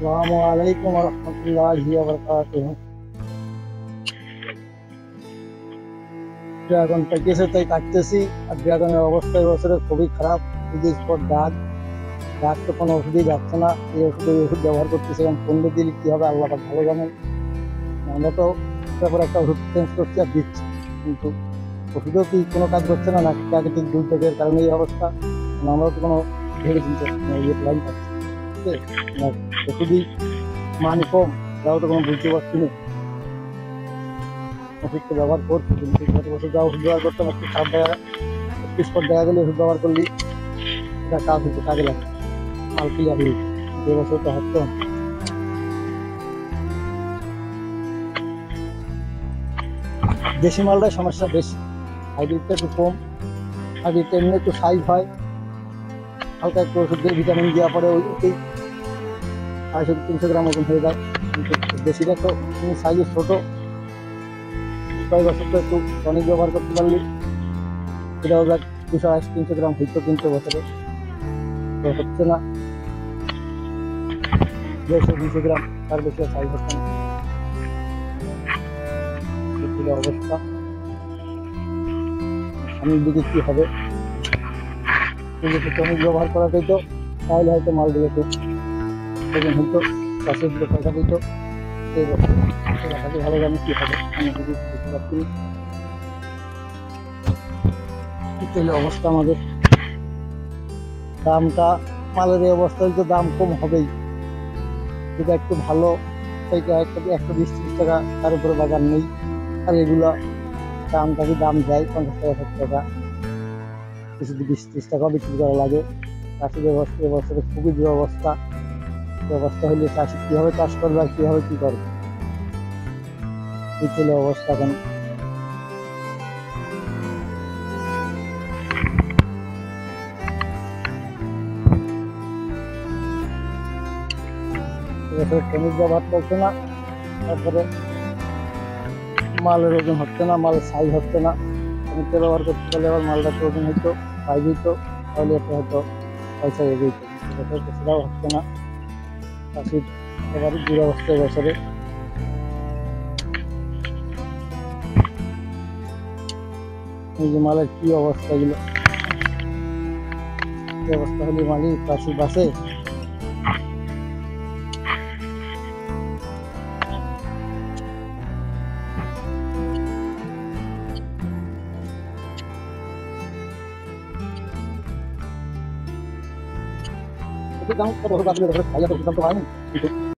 আসসালামু আলাইকুম ওয়া রাহমাতুল্লাহি ওয়া বারাকাতুহু। ড্রাগন পেকেছে তাই কাটতেছি। আর ড্রাগনের অবস্থা এবছরে খুবই খারাপ। এই স্পট দাগ, দাগ তো কোনো ওষুধই যাচ্ছে না। এই ওষুধ ব্যবহার করতেছি, এখন কোন দিলে কি হবে আল্লাহ পাক ভালো জানেন। আমরা তো তারপর একটা ওষুধ চেঞ্জ করছি আর দিচ্ছি, কিন্তু ওষুধেও কি কোনো কাজ করছে না, নাকি প্রাকৃতিক দুর্যোগের কারণে এই অবস্থা। আমরাও তো কোনো ভেবে চিন্তে প্ল্যান পাচ্ছি, ঠিক আছে। ওষুধই মান কম, তাও তো কোনো বুঝতে পারছি না। ওষুধ তো ব্যবহার করছি, কিন্তু গত বছর যা ওষুধ ব্যবহার করতাম একটু খারাপ দেখা, একটু স্পট দেখা গেলে ওষুধ ব্যবহার করলে এটা কাজ হচ্ছে, কাজে লাগে, মাল ক্লিয়ার হয়ে যেত। যে বছর তো হচ্ছে না। দেশি মালটাই সমস্যা বেশি, হাইব্রিডটা একটু কম। হাইব্রিডটা এমনি একটু সাইজ হয়, হালকা একটু ওষুধ দিয়ে ভিটামিন দেওয়া পরে ওইটাই 250-300 গ্রাম ওজন হয়ে যায়। কিন্তু দেশিটা তো সাইজে ছোটো, কয়েক বছর তো একটু টনিক ব্যবহার করতে পারলি এটাও দেখ 280-300 গ্রাম হইতো, কিন্তু বছরে তো হচ্ছে না। 150-200 গ্রাম, তার বেশি সাইজ হচ্ছে না। এই ছিল অবস্থা। সামনের দিকে কি হবে, যদি টনিক ব্যবহার করা যেত তাহলে হয়তো মালগুলো খুব ওজন হইতো, চাষের দিকে পয়সা দিত। এই বছর এলাকাতে ভালো জানি কি হবে, আমি যদি বুঝতে পারছি না। এই ছিল অবস্থা আমাদের। দামটা, মালের এই অবস্থায় তো দাম কম হবেই, যেটা একটু ভালো সেইটা 120-130 টাকা, তার উপরে বাজার নেই। আর এগুলা দামটাকে দাম দেয় 50 টাকা 60 টাকা, কিছু 20-30 টাকা বিক্রি করা লাগে। চাষিদের এবছরে খুবই দুরবস্থা। অবস্থা হলে চাষি কিভাবে চাষ করবে আর কিভাবে কি করবে, এই ছিল অবস্থা। এখন এবছর শ্রমিক ব্যবহার করছে না, তারপরে মালের ওজন হচ্ছে না, মালের সাইজ হচ্ছে না। শ্রমিকটা ব্যবহার করতে পারলে আবার মালটা তো ওজন হইতো, সাইজ হইতো, তাহলে একটা হয়তো পয়সা এগিয়ে এবছর তো সেটাও হচ্ছে না। চাষির একেবারে দুরবস্থা এবছরে। এই যে মালের কি অবস্থা, এগুলো কি অবস্থা হলে মালিক চাষি বাসে। দাম কত খাইয়া তো দাম তো হয়নি।